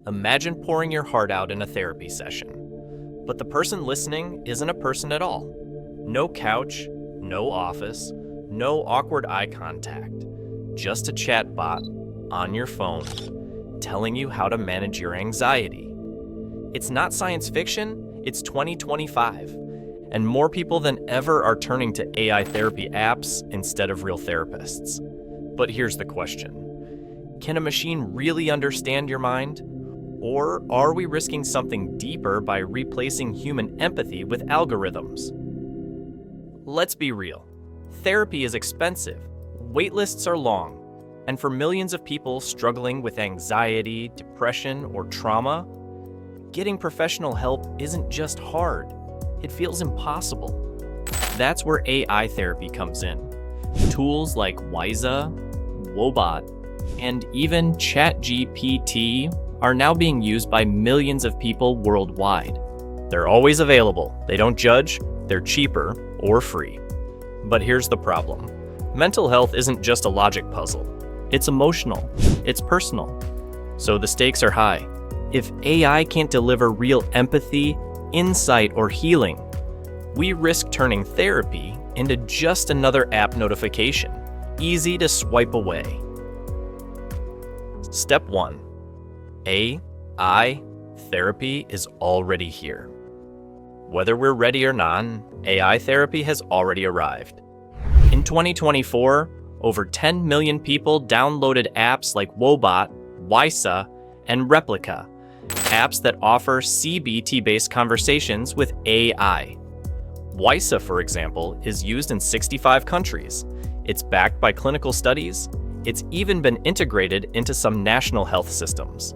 Imagine pouring your heart out in a therapy session, but the person listening isn't a person at all. No couch, no office, no awkward eye contact, just a chatbot on your phone telling you how to manage your anxiety. It's not science fiction, it's 2025, and more people than ever are turning to AI therapy apps instead of real therapists. But here's the question: can a machine really understand your mind? Or are we risking something deeper by replacing human empathy with algorithms? Let's be real. Therapy is expensive, waitlists are long, and for millions of people struggling with anxiety, depression, or trauma, getting professional help isn't just hard, it feels impossible. That's where AI therapy comes in. Tools like Wysa, Woebot, and even ChatGPT are now being used by millions of people worldwide. They're always available, they don't judge, they're cheaper or free. But here's the problem. Mental health isn't just a logic puzzle. It's emotional, it's personal. So the stakes are high. If AI can't deliver real empathy, insight, or healing, we risk turning therapy into just another app notification, easy to swipe away. Step 1. AI therapy is already here. Whether we're ready or not, AI therapy has already arrived. In 2024, over 10 million people downloaded apps like Woebot, Wysa, and Replica, apps that offer CBT-based conversations with AI. Wysa, for example, is used in 65 countries. It's backed by clinical studies. It's even been integrated into some national health systems.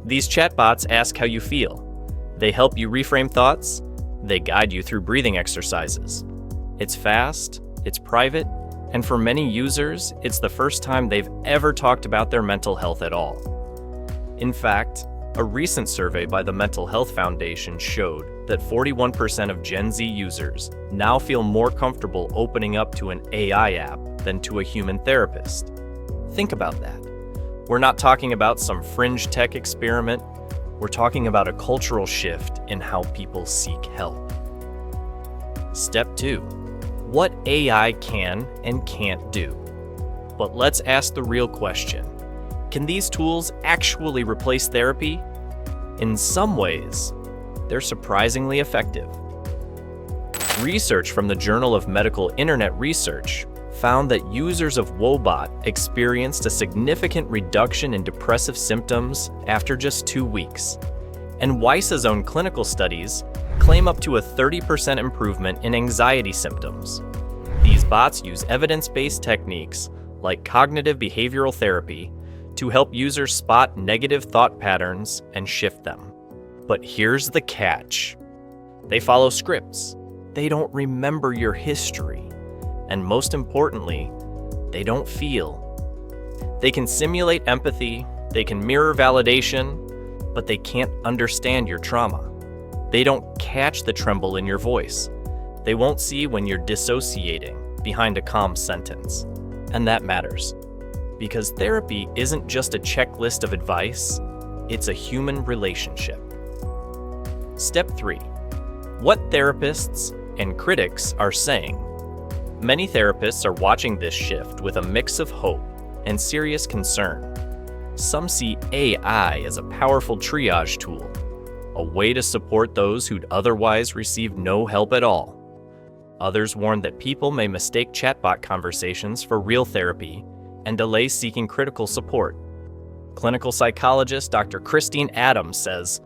These chatbots ask how you feel. They help you reframe thoughts. They guide you through breathing exercises. It's fast, it's private, and for many users, it's the first time they've ever talked about their mental health at all. In fact, a recent survey by the Mental Health Foundation showed that 41% of Gen Z users now feel more comfortable opening up to an AI app than to a human therapist. Think about that. We're not talking about some fringe tech experiment. We're talking about a cultural shift in how people seek help. Step 2. What AI can and can't do. But let's ask the real question. Can these tools actually replace therapy? In some ways, they're surprisingly effective. Research from the Journal of Medical Internet Research found that users of Woebot experienced a significant reduction in depressive symptoms after just 2 weeks. And Wysa's own clinical studies claim up to a 30% improvement in anxiety symptoms. These bots use evidence-based techniques like cognitive behavioral therapy to help users spot negative thought patterns and shift them. But here's the catch. They follow scripts. They don't remember your history. And most importantly, they don't feel. They can simulate empathy, they can mirror validation, but they can't understand your trauma. They don't catch the tremble in your voice. They won't see when you're dissociating behind a calm sentence. And that matters, because therapy isn't just a checklist of advice, it's a human relationship. Step 3. What therapists and critics are saying. Many therapists are watching this shift with a mix of hope and serious concern. Some see AI as a powerful triage tool, a way to support those who'd otherwise receive no help at all. Others warn that people may mistake chatbot conversations for real therapy and delay seeking critical support. Clinical psychologist Dr. Christine Adams says,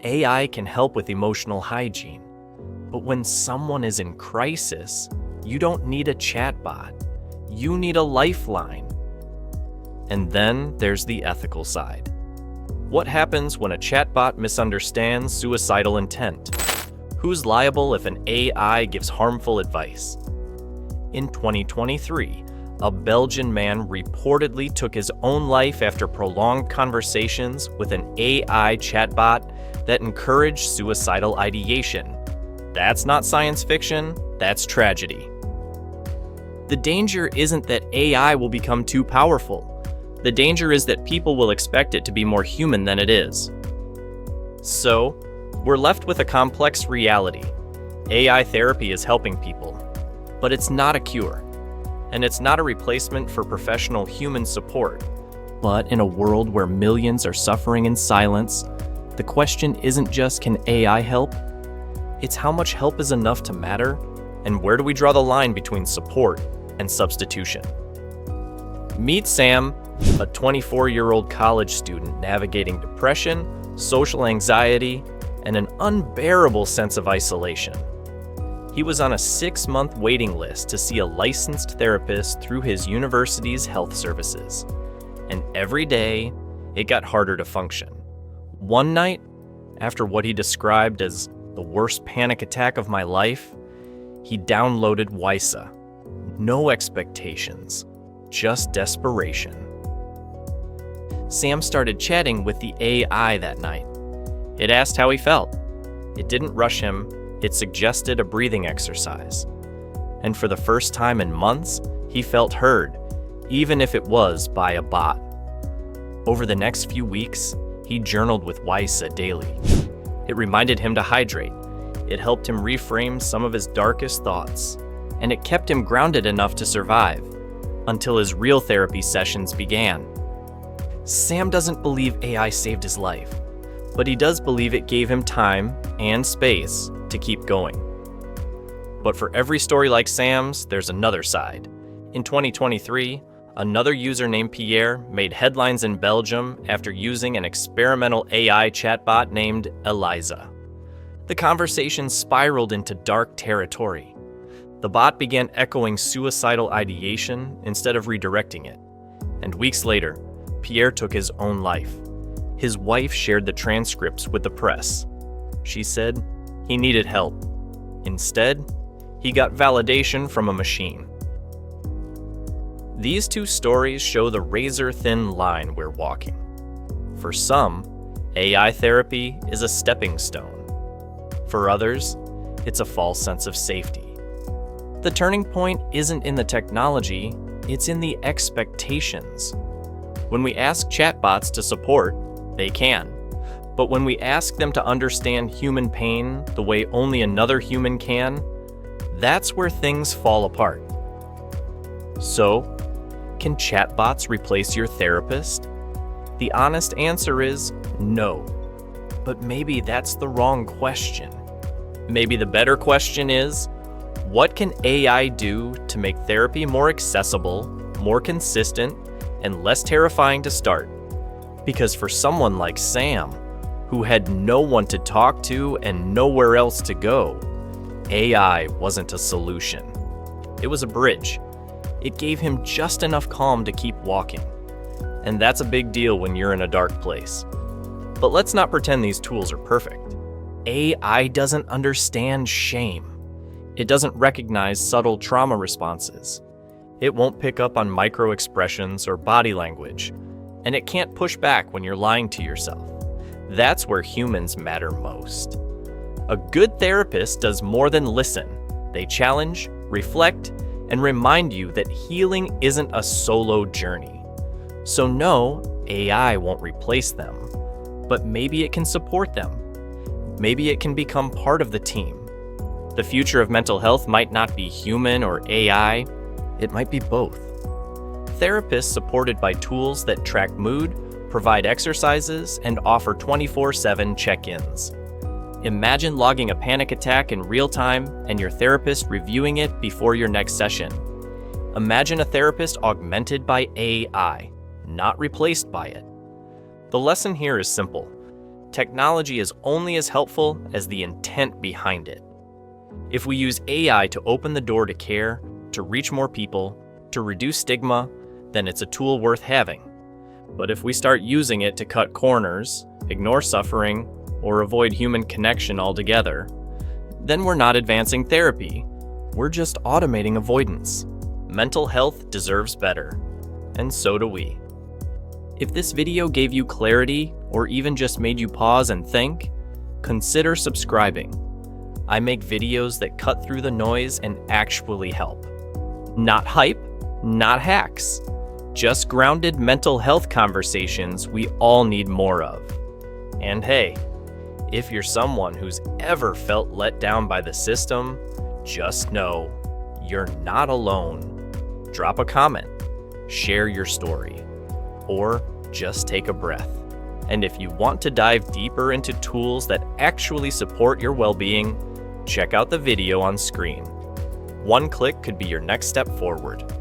AI can help with emotional hygiene, but when someone is in crisis, you don't need a chatbot. You need a lifeline. And then there's the ethical side. What happens when a chatbot misunderstands suicidal intent? Who's liable if an AI gives harmful advice? In 2023, a Belgian man reportedly took his own life after prolonged conversations with an AI chatbot that encouraged suicidal ideation. That's not science fiction, that's tragedy. The danger isn't that AI will become too powerful. The danger is that people will expect it to be more human than it is. So, we're left with a complex reality. AI therapy is helping people, but it's not a cure, and it's not a replacement for professional human support. But in a world where millions are suffering in silence, the question isn't just can AI help? It's how much help is enough to matter, and where do we draw the line between support and substitution? Meet Sam, a 24-year-old college student navigating depression, social anxiety, and an unbearable sense of isolation. He was on a 6-month waiting list to see a licensed therapist through his university's health services. And every day, it got harder to function. One night, after what he described as the worst panic attack of my life, he downloaded Wysa. No expectations, just desperation. Sam started chatting with the AI that night. It asked how he felt. It didn't rush him. It suggested a breathing exercise. And for the first time in months, he felt heard, even if it was by a bot. Over the next few weeks, he journaled with Wysa daily. It reminded him to hydrate. It helped him reframe some of his darkest thoughts. And it kept him grounded enough to survive, until his real therapy sessions began. Sam doesn't believe AI saved his life, but he does believe it gave him time and space to keep going. But for every story like Sam's, there's another side. In 2023, another user named Pierre made headlines in Belgium after using an experimental AI chatbot named Eliza. The conversation spiraled into dark territory. The bot began echoing suicidal ideation instead of redirecting it. And weeks later, Pierre took his own life. His wife shared the transcripts with the press. She said he needed help. Instead, he got validation from a machine. These two stories show the razor-thin line we're walking. For some, AI therapy is a stepping stone. For others, it's a false sense of safety. The turning point isn't in the technology, it's in the expectations. When we ask chatbots to support, they can. But when we ask them to understand human pain the way only another human can, that's where things fall apart. So, can chatbots replace your therapist? The honest answer is no. But maybe that's the wrong question. Maybe the better question is, what can AI do to make therapy more accessible, more consistent, and less terrifying to start? Because for someone like Sam, who had no one to talk to and nowhere else to go, AI wasn't a solution. It was a bridge. It gave him just enough calm to keep walking. And that's a big deal when you're in a dark place. But let's not pretend these tools are perfect. AI doesn't understand shame. It doesn't recognize subtle trauma responses. It won't pick up on micro-expressions or body language, and it can't push back when you're lying to yourself. That's where humans matter most. A good therapist does more than listen. They challenge, reflect, and remind you that healing isn't a solo journey. So no, AI won't replace them, but maybe it can support them. Maybe it can become part of the team. The future of mental health might not be human or AI, it might be both. Therapists supported by tools that track mood, provide exercises, and offer 24/7 check-ins. Imagine logging a panic attack in real time and your therapist reviewing it before your next session. Imagine a therapist augmented by AI, not replaced by it. The lesson here is simple. Technology is only as helpful as the intent behind it. If we use AI to open the door to care, to reach more people, to reduce stigma, then it's a tool worth having. But if we start using it to cut corners, ignore suffering, or avoid human connection altogether, then we're not advancing therapy. We're just automating avoidance. Mental health deserves better, and so do we. If this video gave you clarity, or even just made you pause and think, consider subscribing. I make videos that cut through the noise and actually help. Not hype, not hacks. Just grounded mental health conversations we all need more of. And hey, if you're someone who's ever felt let down by the system, just know you're not alone. Drop a comment, share your story, or just take a breath. And if you want to dive deeper into tools that actually support your well-being, check out the video on screen. One click could be your next step forward.